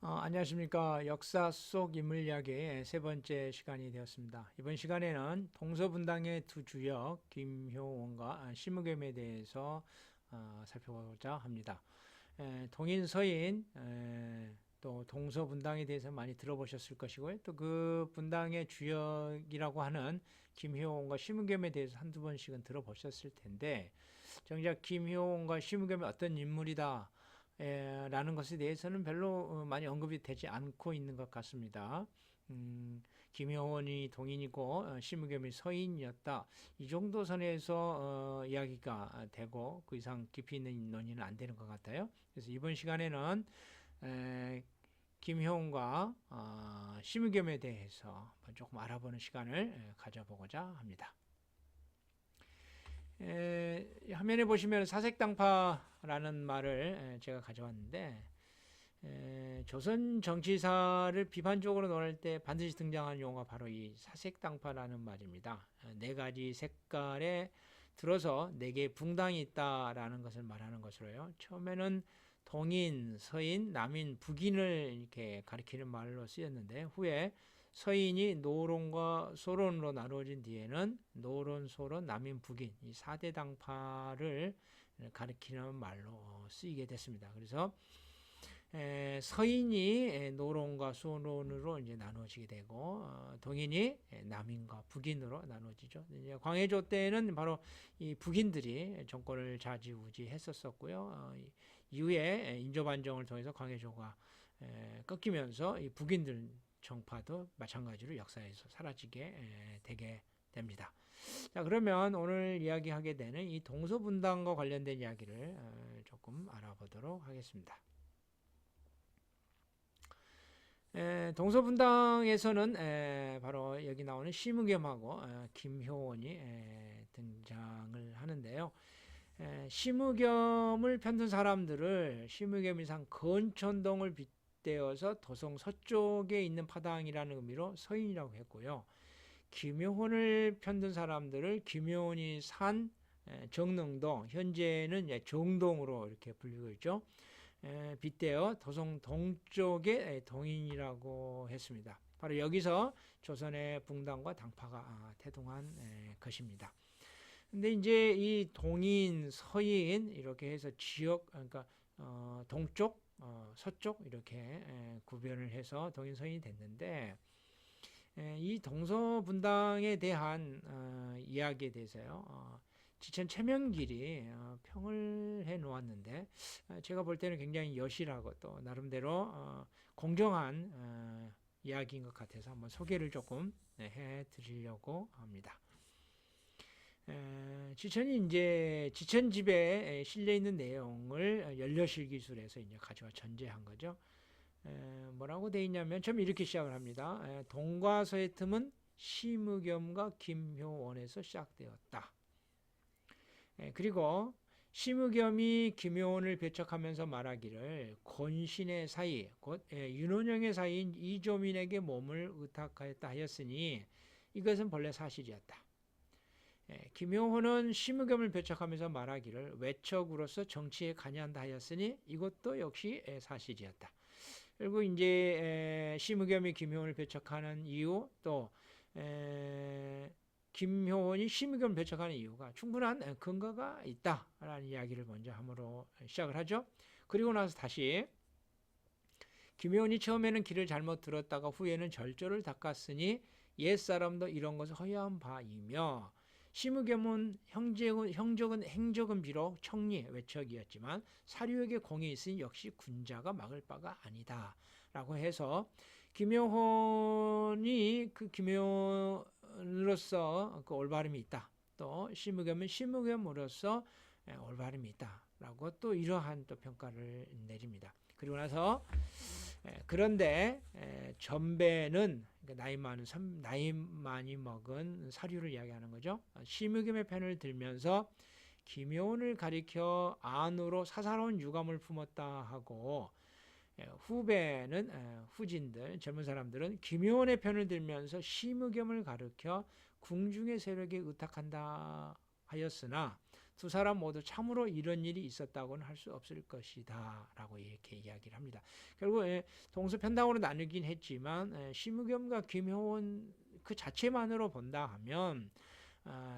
안녕하십니까. 역사 속 인물 이야기의 세 번째 시간이 되었습니다. 이번 시간에는 동서분당의 두 주역 김효원과 심의겸에 대해서 살펴보고자 합니다. 동인 서인 또 동서분당에 대해서 많이 들어보셨을 것이고요. 또 그 분당의 주역이라고 하는 김효원과 심의겸에 대해서 한두 번씩은 들어보셨을 텐데, 정작 김효원과 심의겸이 어떤 인물이다 라는 것에 대해서는 별로 많이 언급이 되지 않고 있는 것 같습니다. 김효원이 동인이고 심의겸이 서인이었다. 이 정도 선에서 이야기가 되고 그 이상 깊이 있는 논의는 안 되는 것 같아요. 그래서 이번 시간에는 김효원과 심의겸에 대해서 조금 알아보는 시간을 가져보고자 합니다. 화면에 보시면 사색당파라는 말을 제가 가져왔는데, 조선 정치사를 비판적으로 논할 때 반드시 등장하는 용어가 바로 이 사색당파라는 말입니다. 네 가지 색깔에 들어서 네 개의 붕당이 있다라는 것을 말하는 것으로요. 처음에는 동인, 서인, 남인, 북인을 이렇게 가리키는 말로 쓰였는데, 후에 서인이 노론과 소론으로 나누어진 뒤에는 노론, 소론, 남인, 북인 이 4대 당파를 가리키는 말로 쓰이게 됐습니다. 그래서 서인이 노론과 소론으로 이제 나누어지게 되고, 동인이 남인과 북인으로 나누어지죠. 이제 광해조 때는 바로 이 북인들이 정권을 좌지우지했었고요. 이후에 인조반정을 통해서 광해조가 꺾이면서 이 북인들 정파도 마찬가지로 역사에서 사라지게 되게 됩니다. 자, 그러면 오늘 이야기하게 되는 이 동서분당과 관련된 이야기를 조금 알아보도록 하겠습니다. 동서분당에서는 바로 여기 나오는 심의겸하고 김효원이 등장을 하는데요. 심의겸을 편든 사람들을 심의겸이상 건천동을 빗대어서 도성 서쪽에 있는 파당이라는 의미로 서인이라고 했고요. 김효원을 편든 사람들을 김효원이 산 정릉동, 현재는 정동으로 이렇게 불리고 있죠. 빗대어 도성 동쪽의 동인이라고 했습니다. 바로 여기서 조선의 붕당과 당파가 태동한 것입니다. 근데 이제 이 동인, 서인 이렇게 해서 지역, 그러니까 동쪽, 서쪽 이렇게 구별을 해서 동인, 서인이 됐는데, 이 동서분당에 대한 이야기에 대해서요. 지천 최명길이 평을 해 놓았는데, 제가 볼 때는 굉장히 여실하고 또 나름대로 공정한 이야기인 것 같아서 한번 소개를 조금 해 드리려고 합니다. 지천이 이제 지천집에 실려 있는 내용을 연려실기술에서 이제 가져와 전제한 거죠. 뭐라고 돼 있냐면 처음 이렇게 시작을 합니다. 동과 서의 틈은 심의겸과 김효원에서 시작되었다. 그리고 심의겸이 김효원을 배척하면서 말하기를 권신의 사이, 곧 윤원영의 사이인 이조민에게 몸을 의탁하였다 하였으니 이것은 본래 사실이었다. 김효원은 심의겸을 배척하면서 말하기를 외척으로서 정치에 관여한다 하였으니 이것도 역시 사실이었다. 그리고 이제 심의겸이 김효원을 배척하는 이유, 또 김효원이 심의겸을 배척하는 이유가 충분한 근거가 있다라는 이야기를 먼저 함으로 시작을 하죠. 그리고 나서 다시 김효원이 처음에는 길을 잘못 들었다가 후에는 절조를 닦았으니 옛사람도 이런 것을 허여한 바이며, 심의겸은 행적은 비록 청리 외척이었지만 사류에게 공이 있으니 역시 군자가 막을 바가 아니다 라고 해서 김효원이 그 김효원으로서 그 올바름이 있다, 또 심의겸은 심의겸으로서 올바름이 있다 라고 또 이러한 또 평가를 내립니다. 그리고 나서 그런데 전배는 나이 많이 먹은 사류를 이야기하는 거죠. 심의겸의 편을 들면서 김효원을 가리켜 안으로 사사로운 유감을 품었다 하고, 후배는 후진들 젊은 사람들은 김효원의 편을 들면서 심의겸을 가리켜 궁중의 세력에 의탁한다 하였으나 두 사람 모두 참으로 이런 일이 있었다고는 할 수 없을 것이다 라고 이렇게 이야기를 합니다. 결국 동서편당으로 나누긴 했지만 심의겸과 김효원 그 자체만으로 본다 하면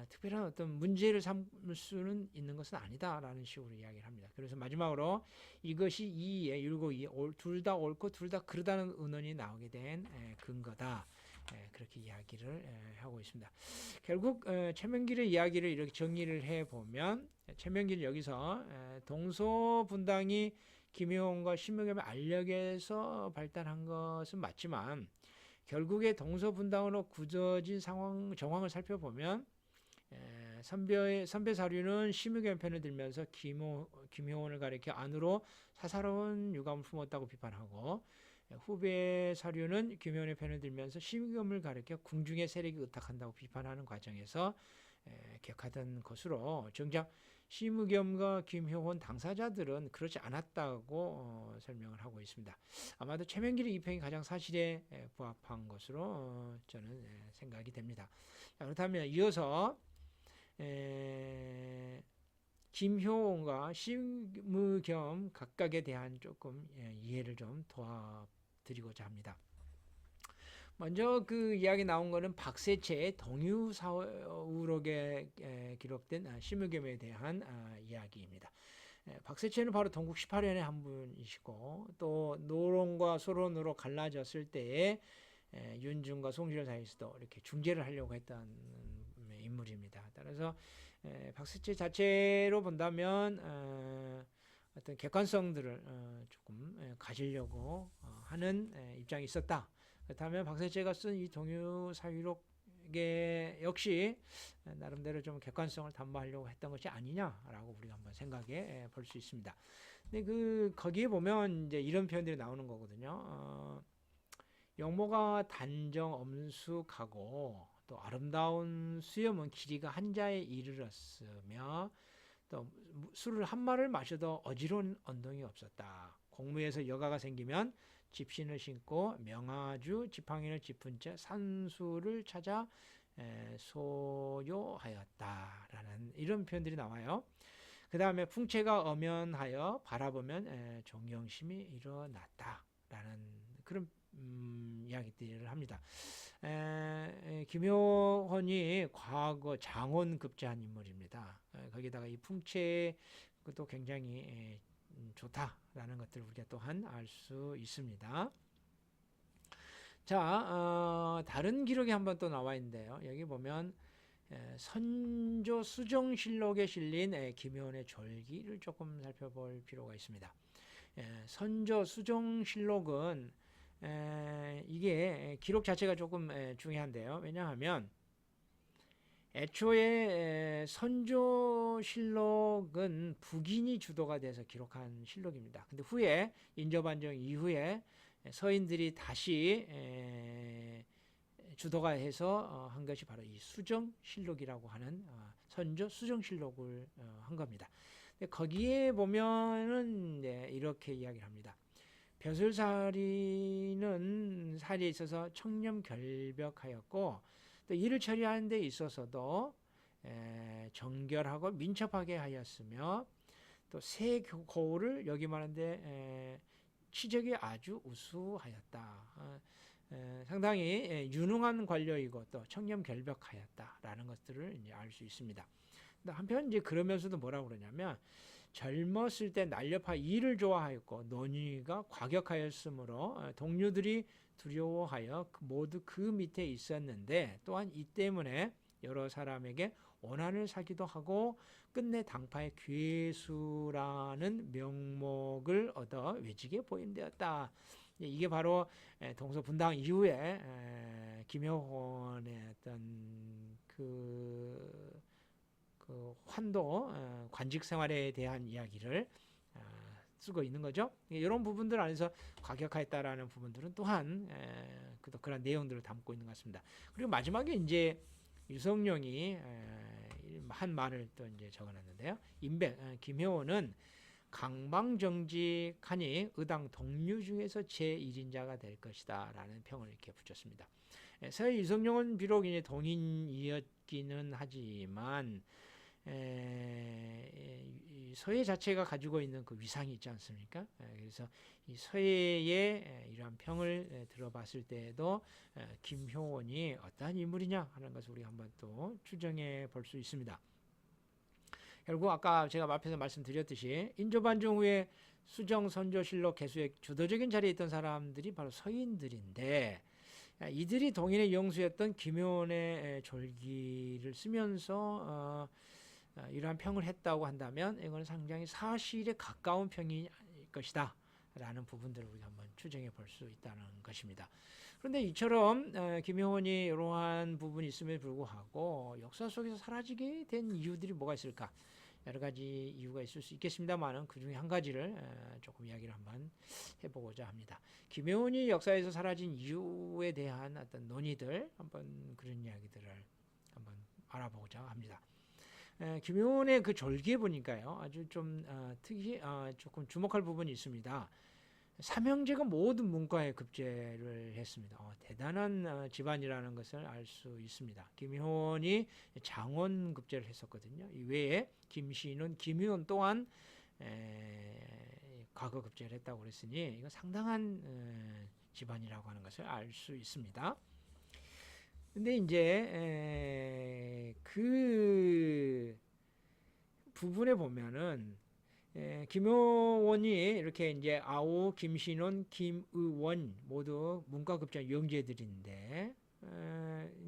특별한 어떤 문제를 삼을 수는 있는 것은 아니다라는 식으로 이야기를 합니다. 그래서 마지막으로 이것이 이의 율곡 이 둘 다 옳고 둘 다 그르다는 의논이 나오게 된 근거다. 그렇게 이야기를 하고 있습니다. 결국 최명길의 이야기를 이렇게 정리를 해보면 최명길은 여기서 동서분당이 김효원과 신명겸의 알력에서 발달한 것은 맞지만 결국에 동서분당으로 굳어진 정황을 살펴보면 선배 사류는 심의겸 편을 들면서 김효원을 가리켜 안으로 사사로운 유감을 품었다고 비판하고 후배 사류는 김효원의 편을 들면서 심의겸을 가리켜 궁중의 세력이 의탁한다고 비판하는 과정에서 격하던 것으로 정작 심의겸과 김효원 당사자들은 그렇지 않았다고 설명을 하고 있습니다. 아마도 최명길의 이 평이 가장 사실에 부합한 것으로 저는 생각이 됩니다. 그렇다면 이어서 김효원과 심의겸 각각에 대한 조금 이해를 좀 도와드리고자 합니다. 먼저 그 이야기 나온 거는 박세채의 동유사우록에 기록된 심의겸에 대한 이야기입니다. 박세채는 바로 동국 18년의 한 분이시고 또 노론과 소론으로 갈라졌을 때에 윤중과 송시열 사이에서도 이렇게 중재를 하려고 했던 인물입니다. 따라서 박세채 자체로 본다면 어떤 객관성들을 조금 가지려고 하는 입장이 있었다. 그렇다면 박세채가 쓴 이 동유사유록에 역시 나름대로 좀 객관성을 담보하려고 했던 것이 아니냐라고 우리가 한번 생각해 볼 수 있습니다. 근데 거기에 보면 이제 이런 표현들이 나오는 거거든요. 영모가 단정 엄숙하고 또 아름다운 수염은 길이가 한자에 이르렀으며 또 술을 한 마를 마셔도 어지러운 언동이 없었다. 공무에서 여가가 생기면 집신을 신고 명아주 지팡이를 짚은 채 산수를 찾아 소요하였다라는 이런 표현들이 나와요. 그 다음에 풍채가 엄연하여 바라보면 존경심이 일어났다라는 그런 이야기들을 합니다. 김효원이 과거 장원급제한 인물입니다. 거기다가 이 풍채도 굉장히 좋다라는 것들을 우리가 또한 알 수 있습니다. 자, 다른 기록이 한번 또 나와 있는데요. 여기 보면 선조 수정실록에 실린 김효원의 졸기를 조금 살펴볼 필요가 있습니다. 선조 수정실록은 이게 기록 자체가 조금 중요한데요. 왜냐하면 애초에 선조실록은 북인이 주도가 돼서 기록한 실록입니다. 근데 후에 인조반정 이후에 서인들이 다시 주도가 해서 한 것이 바로 이 수정실록이라고 하는 선조 수정실록을 한 겁니다. 근데 거기에 보면은 이렇게 이야기를 합니다. 벼슬살이는 살이에 있어서 청렴결벽하였고 또 일을 처리하는 데 있어서도 정결하고 민첩하게 하였으며 또 새 고을을 여기 말하는데 치적이 아주 우수하였다. 상당히 유능한 관료이고 또 청렴결벽하였다라는 것들을 이제 알 수 있습니다. 한편 이제 그러면서도 뭐라고 그러냐면 젊었을 때 날렵하 일을 좋아하였고 논의가 과격하였으므로 동료들이 두려워하여 모두 그 밑에 있었는데 또한 이 때문에 여러 사람에게 원한을 사기도 하고 끝내 당파의 괴수라는 명목을 얻어 외직에 보임되었다. 이게 바로 동서분당 이후에 김효원의 어떤 그 환도 관직 생활에 대한 이야기를 쓰고 있는 거죠. 이런 부분들 안에서 과격하였다라는 부분들은 또한 그런 내용들을 담고 있는 것 같습니다. 그리고 마지막에 이제 유성룡이 한 말을 또 이제 적어놨는데요. 김효원은 강방정직하니 의당 동류 중에서 제1인자가 될 것이다라는 평을 이렇게 붙였습니다. 서해 유성룡은 비록 이제 동인이었기는 하지만 이 서예 자체가 가지고 있는 그 위상이 있지 않습니까? 그래서 이 서예의 이러한 평을 들어봤을 때에도 김효원이 어떠한 인물이냐 하는 것을 우리가 한번 또 추정해 볼 수 있습니다. 결국 아까 제가 앞에서 말씀드렸듯이 인조반정 후에 수정, 선조실록, 개수의 주도적인 자리에 있던 사람들이 바로 서인들인데, 이들이 동인의 영수였던 김효원의 졸기를 쓰면서 이러한 평을 했다고 한다면 이건 상당히 사실에 가까운 평일 것이다 라는 부분들을 우리가 한번 추정해 볼 수 있다는 것입니다. 그런데 이처럼 김효원이 이러한 부분이 있음에 불구하고 역사 속에서 사라지게 된 이유들이 뭐가 있을까? 여러 가지 이유가 있을 수 있겠습니다만 그 중에 한 가지를 조금 이야기를 한번 해보고자 합니다. 김효원이 역사에서 사라진 이유에 대한 어떤 논의들, 한번 그런 이야기들을 한번 알아보고자 합니다. 김효원의 그 절기에 보니까요, 아주 좀 조금 주목할 부분이 있습니다. 삼형제가 모든 문과에 급제를 했습니다. 대단한 집안이라는 것을 알 수 있습니다. 김효원이 장원 급제를 했었거든요. 이외에 김신운, 김효원 또한 과거 급제를 했다고 그랬으니 이거 상당한 집안이라고 하는 것을 알 수 있습니다. 근데 이제 그 부분에 보면은 김효원이 이렇게 이제 아오, 김신원, 김의원 모두 문과급제 영재들인데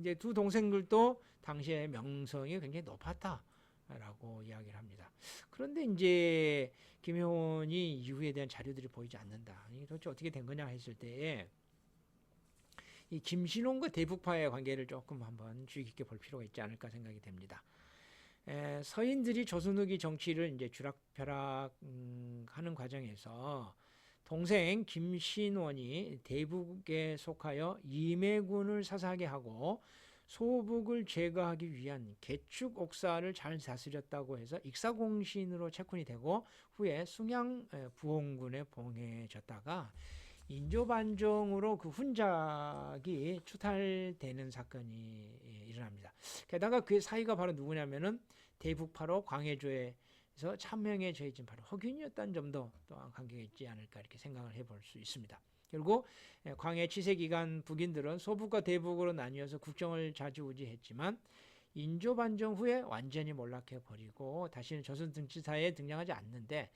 이제 두 동생들도 당시에 명성이 굉장히 높았다라고 이야기를 합니다. 그런데 이제 김효원이 이후에 대한 자료들이 보이지 않는다. 이게 도대체 어떻게 된 거냐 했을 때에 이 김신원과 대북파의 관계를 조금 한번 주의 깊게 볼 필요가 있지 않을까 생각이 됩니다. 서인들이 조선 후기 정치를 이제 주락펴락하는 과정에서 동생 김신원이 대북에 속하여 임해군을 사사하게 하고 소북을 제거하기 위한 개축 옥사를 잘 다스렸다고 해서 익사공신으로 체군이 되고 후에 숭양 부홍군에 봉해졌다가 인조반정으로 그 훈작이 추탈되는 사건이 일어납니다. 게다가 그 사이가 바로 누구냐면은 대북파로 광해조에서 참명해져 있진 바로 허균이었다는 점도 또한 관계가 있지 않을까 이렇게 생각을 해볼 수 있습니다. 결국 광해 치세 기간 북인들은 소북과 대북으로 나뉘어서 국정을 좌지우지했지만 인조반정 후에 완전히 몰락해 버리고 다시는 조선 정치사에 등장하지 않는데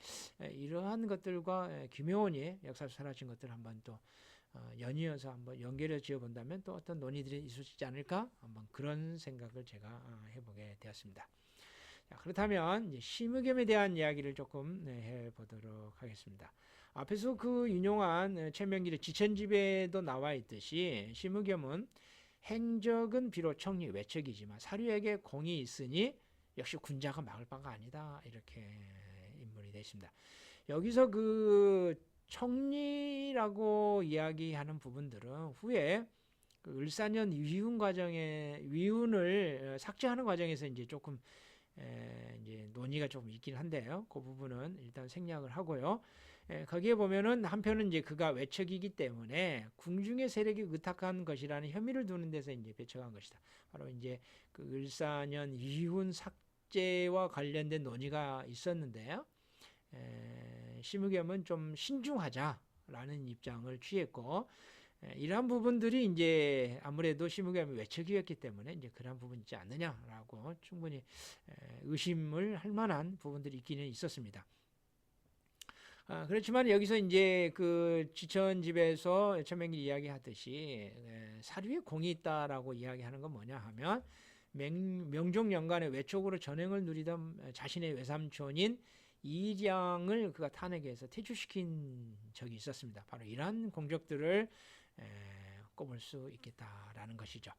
이러한 것들과 김효원이 역사에서 사라진 것들을 한번 또 연이어서 한번 연결해 지어 본다면 또 어떤 논의들이 있을 수 있지 않을까 한번 그런 생각을 제가 해보게 되었습니다. 자, 그렇다면 이제 심의겸에 대한 이야기를 조금 해보도록 하겠습니다. 앞에서 그 유명한 최명길의 지천집에도 나와 있듯이 심의겸은 행적은 비록 청리 외척이지만 사류에게 공이 있으니 역시 군자가 막을 바가 아니다 이렇게 인물이 되어 있습니다. 여기서 그 청리라고 이야기하는 부분들은 후에 그 을사년 위훈을 삭제하는 과정에서 이제 조금 이제 논의가 조금 있긴 한데요. 그 부분은 일단 생략을 하고요. 거기에 보면은 한편은 이제 그가 외척이기 때문에 궁중의 세력이 의탁한 것이라는 혐의를 두는 데서 이제 배척한 것이다. 바로 이제 그 을사년 위훈 삭제와 관련된 논의가 있었는데요. 심의겸은 좀 신중하자라는 입장을 취했고 이러한 부분들이 이제 아무래도 심의겸이 외척이었기 때문에 이제 그러한 부분이 있지 않느냐라고 충분히 의심을 할 만한 부분들이 있기는 있었습니다. 그렇지만 여기서 이제 그 지천집에서 최명길이 이야기하듯이 사류에 공이 있다라고 이야기하는 건 뭐냐 하면 명종연간에 외척으로 전횡을 누리던 자신의 외삼촌인 이량을 그가 탄핵해서 퇴출시킨 적이 있었습니다. 바로 이러한 공적들을 꼽을 수 있겠다라는 것이죠.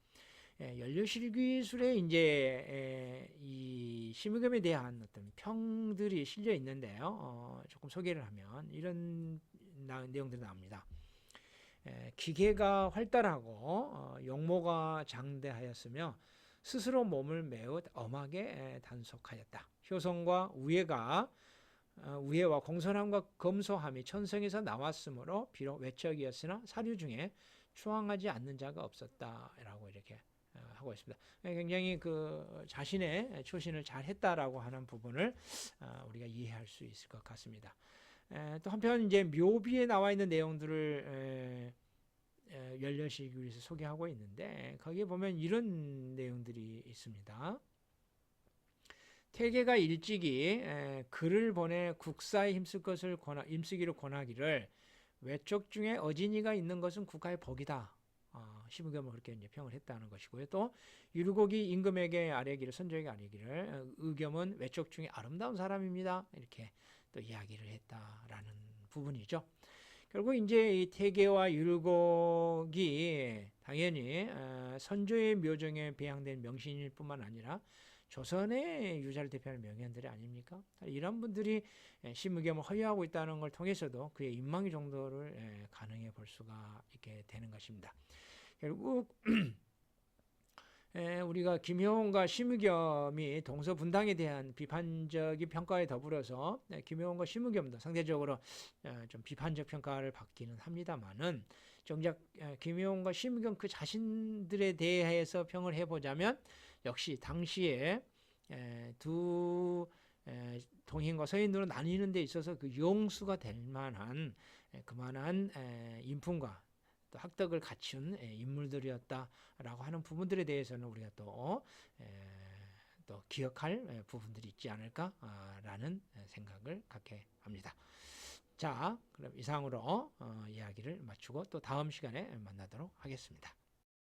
연료실귀술에 이제 이 심의겸에 대한 어떤 평들이 실려 있는데요. 조금 소개를 하면 이런 내용들이 나옵니다. 기계가 활달하고 용모가 장대하였으며 스스로 몸을 매우 엄하게 단속하였다. 효성과 우애와 공손함과 검소함이 천성에서 나왔으므로 비록 외척이었으나 사류 중에 추앙하지 않는 자가 없었다라고 이렇게 하고 있습니다. 굉장히 그 자신의 초신을 잘 했다라고 하는 부분을 우리가 이해할 수 있을 것 같습니다. 또 한편 이제 묘비에 나와 있는 내용들을 열려시기 위해서 소개하고 있는데 거기에 보면 이런 내용들이 있습니다. 태계가 일찍이 글을 보내 국사에 힘쓰기를 권하기를 외적 중에 어진이가 있는 것은 국가의 복이다. 시무겸은 그렇게 이제 평을 했다는 것이고요. 또 율곡이 임금에게 아뢰기를 선조에게 아뢰기를 의겸은 외적 중에 아름다운 사람입니다. 이렇게 또 이야기를 했다라는 부분이죠. 결국 이제 이 태계와 율곡이 당연히 선조의 묘정에 배양된 명신일 뿐만 아니라 조선의 유자를 대표하는 명현들이 아닙니까? 이런 분들이 시무겸을 허위하고 있다는 걸 통해서도 그의 인망의 정도를 가능해 볼 수가 있게 되는 것입니다. 결국 우리가 김효원과 시무겸이 동서분당에 대한 비판적인 평가에 더불어서 김효원과 시무겸도 상대적으로 좀 비판적 평가를 받기는 합니다만은 정작 김효원과 시무겸 그 자신들에 대해서 평을 해보자면 역시 당시에 두 동인과 서인으로 나뉘는 데 있어서 그 용수가 될 만한 그만한 인품과 또 학덕을 갖춘 인물들이었다라고 하는 부분들에 대해서는 우리가 또 기억할 부분들이 있지 않을까라는 생각을 갖게 합니다. 자, 그럼 이상으로 이야기를 마치고 또 다음 시간에 만나도록 하겠습니다.